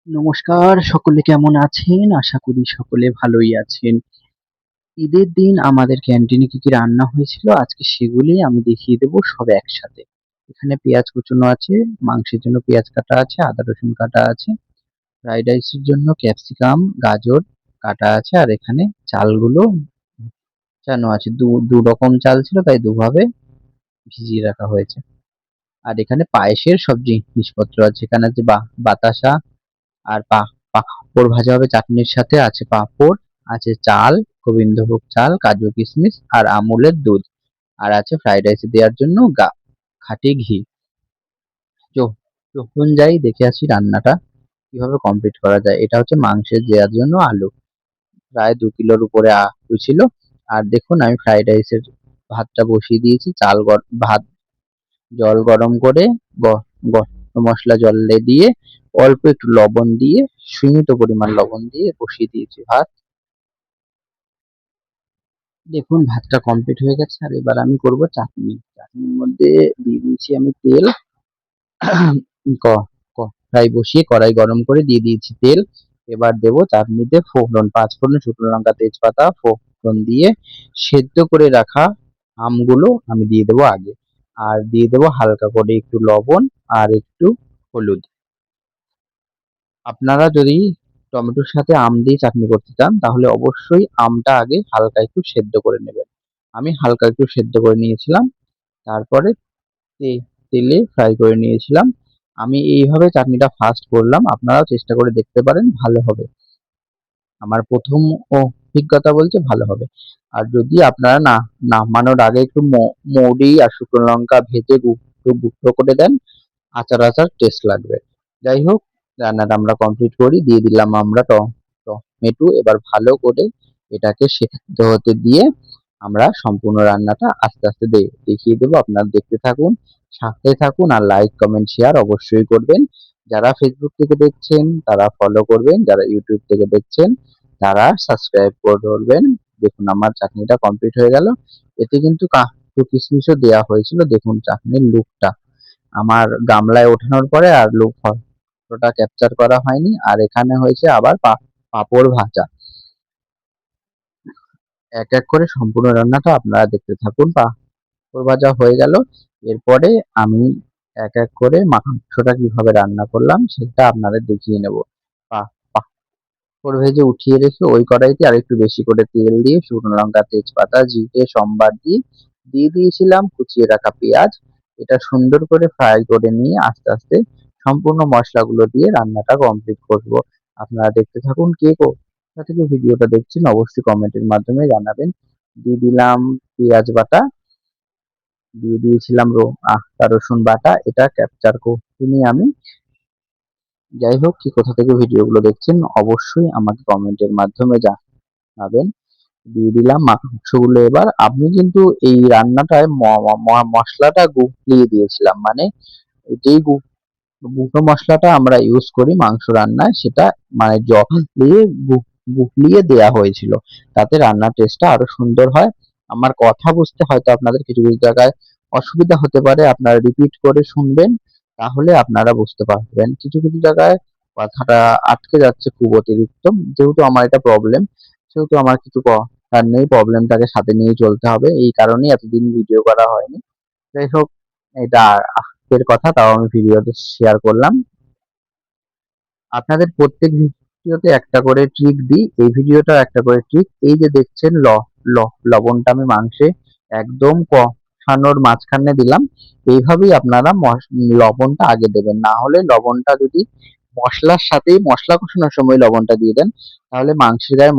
নমস্কার, সকলে কেমন আছেন? আশা করি সকলে ভালোই আছেন। ঈদের দিন আমাদের ক্যান্টিনে কি রান্না হয়েছিল আজকে সেগুলোই আমি দেখিয়ে দেব সব একসাথে। এখানে পেঁয়াজ কুচোনো আছে, মাংসের জন্য পেঁয়াজ কাটা আছে, আদা রসুন কাটা আছে, ফ্রাইড রাইসের জন্য ক্যাপসিকাম, গাজর কাটা আছে আর এখানে চালগুলো ভিজানো আছে। দু রকম চাল ছিল তাই দুভাবে ভিজিয়ে রাখা হয়েছে। আর এখানে পায়েসের সব জিনিসপত্র আছে। এখানে আছে বাতাসা আর পাঁপড় ভাজা হবে চাটনির সাথে, আছে পাঁপড়, আছে চাল, গোবিন্দভোগ চাল, কাজু কিশমিশ আর আমুলের দুধ, আর আছে ফ্রাইড রাইসে দেওয়ার জন্য খাঁটি ঘি। যখন যাই দেখে আসি রান্নাটা কিভাবে কমপ্লিট করা যায়। এটা হচ্ছে মাংসের দেওয়ার জন্য আলু, প্রায় 2 কিলোর উপরে আলু ছিল। আর দেখুন আমি ফ্রাইড রাইসের ভাতটা বসিয়ে দিয়েছি। ভাত জল গরম করে গরম মসলা জলে দিয়ে অল্প একটু লবণ দিয়ে, সীমিত পরিমাণ লবণ দিয়ে বসিয়ে দিয়েছি ভাত। দেখুন ভাতটা কমপ্লিট হয়ে গেছে। আর এবার আমি করব চাটনি। চাটনির মধ্যে দিয়ে দিয়েছি আমি তেল। কড়াই বসিয়ে কড়াই গরম করে দিয়ে দিয়েছি তেল। এবার দেব চাটনিতে ফোড়ন, 5 ফোড়ন, শুকনো লঙ্কা, তেজপাতা ফোড়ন দিয়ে সেদ্ধ করে রাখা আমগুলো আমি দিয়ে দেবো আগে। আর দিয়ে দেবো হালকা করে একটু লবণ আর একটু হলুদ। আপনারা যদি টমেটোর সাথে আম দিয়ে চাটনি করতে চান তাহলে অবশ্যই আমটা আগে হালকা একটু সেদ্ধ করে নেবেন। আমি হালকা একটু সেদ্ধ করে নিয়েছিলাম, তারপরে তেলে ফ্রাই করে নিয়েছিলাম। আমি এইভাবে চাটনিটা ফার্স্ট করলাম, আপনারাও চেষ্টা করে দেখতে পারেন, ভালো হবে। আমার প্রথম অভিজ্ঞতা বলছে ভালো হবে। আর যদি আপনারা নামানোর আগে একটু মৌরি আর শুকনো লঙ্কা ভেজে গুঁড়ো গুঁড়ো করে দেন, আচার আচার টেস্ট লাগবে। যাই হোক, রান্নাটা আমরা কমপ্লিট করি। দিয়ে দিলাম আমরা টমেটো। এবার ভালো করে এটাকে সেদ্ধ হতে দিয়ে আমরা সম্পূর্ণ রান্নাটা আস্তে আস্তে দেখিয়ে দেবো। আপনারা দেখতে থাকুন, সাথে থাকুন, আর লাইক কমেন্ট শেয়ার অবশ্যই করবেন। যারা ফেসবুক থেকে দেখছেন তারা ফলো করবেন, যারা ইউটিউব থেকে দেখছেন তারা সাবস্ক্রাইব করবেন। দেখুন আমার চাটনিটা কমপ্লিট হয়ে গেল। এতে কিন্তু কাজু কিশমিশও দেওয়া হয়েছিল। দেখুন চাটনির লুকটা আমার গামলায় ওঠানোর পরে আর লুক ফটোটা ক্যাপচার করা হয়নি। আর এখানে হয়েছে আবার পাঁপড় ভাজা। এক এক করে সম্পূর্ণ রান্নাটা আপনারা দেখতে থাকুন। পাঁপড় ভাজা হয়ে গেল। এরপরে আমি এক এক করে মাংসটা কিভাবে রান্না করলাম সেটা আপনাদের দেখিয়ে নেব। পাঁপড় ভেজে উঠিয়ে রেখে ওই কড়াইতে আর একটু বেশি করে তেল দিয়ে শুকনো লঙ্কা, তেজপাতা, জিরে সম্বার দিয়ে দিয়ে দিয়েছিলাম কুচিয়ে রাখা পেঁয়াজ। এটা সুন্দর করে ফ্রাই করে নিয়ে আস্তে আস্তে সম্পূর্ণ মশলাগুলো দিয়ে রান্নাটা কমপ্লিট করব। আপনারা দেখতে থাকুন। কে কোথা থেকে ভিডিওটা দেখছেন অবশ্যই কমেন্টের মাধ্যমে জানাবেন। দিয়ে দিলাম পেঁয়াজ বাটা, দিয়ে দিয়েছিলাম আদা রসুন বাটা। এটা ক্যাপচার করিনি আমি। যাই হোক, কি কোথা থেকে ভিডিওগুলো দেখছেন অবশ্যই আমাকে কমেন্টের মাধ্যমে জানাবেন। দিয়ে দিলাম মাংসগুলো। এবার আমি কিন্তু এই রান্নাটায় মশলাটা গুলিয়ে দিয়েছিলাম, মানে যেই গুঁড়ো মশলাটা আমরা ইউজ করি মাংস রান্নায় সেটা মানে জল দিয়ে গুলিয়ে দেয়া হয়েছিল, তাতে রান্নার টেস্টটা আরো সুন্দর হয়। আমার কথা বুঝতে হয়তো আপনাদের কিছু কিছু জায়গায় অসুবিধা হতে পারে, আপনারা রিপিট করে শুনবেন তাহলে আপনারা বুঝতে পারবেন। কিছু কিছু জায়গায় কথাটা আটকে যাচ্ছে খুব অতিরিক্ত। যেহেতু আমার এটা প্রবলেম, সেহেতু আমার কিছু করার নেই, প্রবলেমটাকে সাথে নিয়ে চলতে হবে। এই কারণেই এতদিন ভিডিও করা হয়নি। যাই হোক, এটা এর কথা, তাও আমি ভিডিওতে শেয়ার করলাম। আপনাদের প্রত্যেক ভিডিওতে একটা করে ট্রিক দিই, এই ভিডিওটা একটা করে ট্রিক। এই যে দেখছেন লবণটা আমি মাংসে একদম কষানোর মাঝখানে দিলাম। এইভাবেই আপনারা লবণটা আগে দেবেন, না হলে লবণটা যদি মশলার সাথেই মশলা কষানোর সময় লবণটা দিয়ে দেন তাহলে মাংসের গায়ে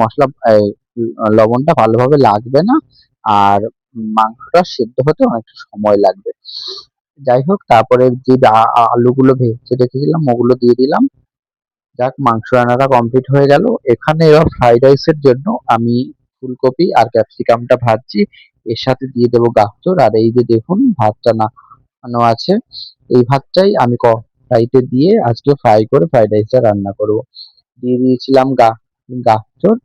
লবণটা ভালোভাবে লাগবে না, আর মাংসটা সেদ্ধ হতে অনেকটা সময় লাগবে। যাই হোক, তারপরে যে আলুগুলো ভেজে রেখেছিলাম ওগুলো দিয়ে দিলাম। যাক, মাংস রান্নাটা কমপ্লিট হয়ে গেল। এখানে এবার ফ্রাইড রাইসের জন্য আমি ফুলকপি আর ক্যাপসিকামটা ভাজছি, এর সাথে দিয়ে দেবো গাজর। আর এই যে দেখুন ভাতটা নামানো আছে, এই ভাতটাই আমি কড়াইতে দিয়ে আজকে ফ্রাই করে ফ্রাইড রাইসটা রান্না করব। দিয়ে দিয়েছিলাম গাজর।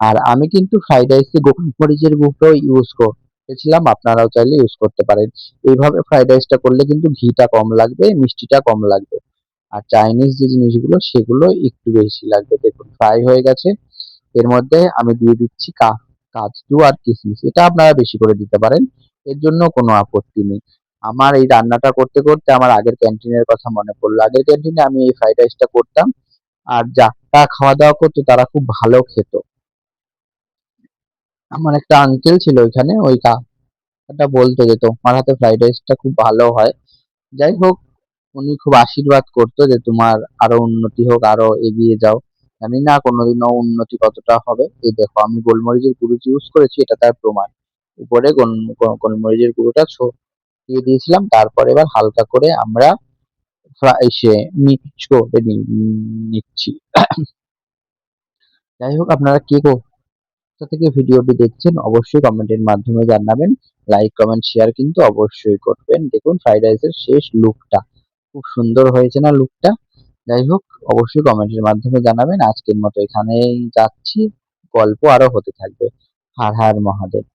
আর আমি কিন্তু ফ্রাইড রাইসে গোলমরিচের গুঁড়ো ইউজ করেছিলাম, আপনারাও চাইলে ইউজ করতে পারেন। এইভাবে ফ্রাইড রাইসটা করলে কিন্তু ঘিটা কম লাগবে, মিষ্টিটা কম লাগবে। আর চাইনিজ যে জিনিসগুলো সেগুলো একটু বেশি লাগবে। দেখুন ফ্রাই হয়ে গেছে। এর মধ্যে আমি দিয়ে দিচ্ছি কাজু আর কিশমিশ। এটা আপনারা বেশি করে দিতে পারেন। এর জন্য কোনো আপত্তি নেই। আমার এই রান্নাটা করতে, করতে আমার আগের ক্যান্টিনের কথা মনে পড়লো। আগের ক্যান্টিনে আমি এই ফ্রাইড রাইসটা করতাম। আর যারা খাওয়া-দাওয়া করতো তারা খুব ভালো খেত। আমার একটা আঙ্কেল ছিল ওইখানে, ওই কাকাটা বলতো যে তোমার হাতে ফ্রাইড রাইসটা খুব ভালো হয়। যাই হোক, উনি খুব আশীর্বাদ করতো যে তোমার আরো উন্নতি হোক, আরো এগিয়ে যাও। জানি না কোনোদিনও উন্নতি কতটা হবে। এই দেখো আমি গোলমরিচের গুঁড়ো ইউজ করেছি, এটা তার প্রমাণ। উপরে গোলমরিচের গুঁড়োটা দিয়ে দিয়েছিলাম। তারপর এবার হালকা করে আমরা মিক্স করে নিচ্ছি। যাই হোক, আপনারা কে কোথা থেকে ভিডিওটি দেখছেন অবশ্যই কমেন্টের মাধ্যমে জানাবেন। লাইক, কমেন্ট, শেয়ার কিন্তু অবশ্যই করবেন। দেখুন ফ্রাইড রাইসের শেষ লুকটা খুব সুন্দর হয়েছে না লুকটা? যাই হোক, অবশ্যই কমেন্টের মাধ্যমে জানাবেন। আজকের মতো এখানেই যাচ্ছি। গল্প আরো হতে থাকবে। হর হর মহাদেব।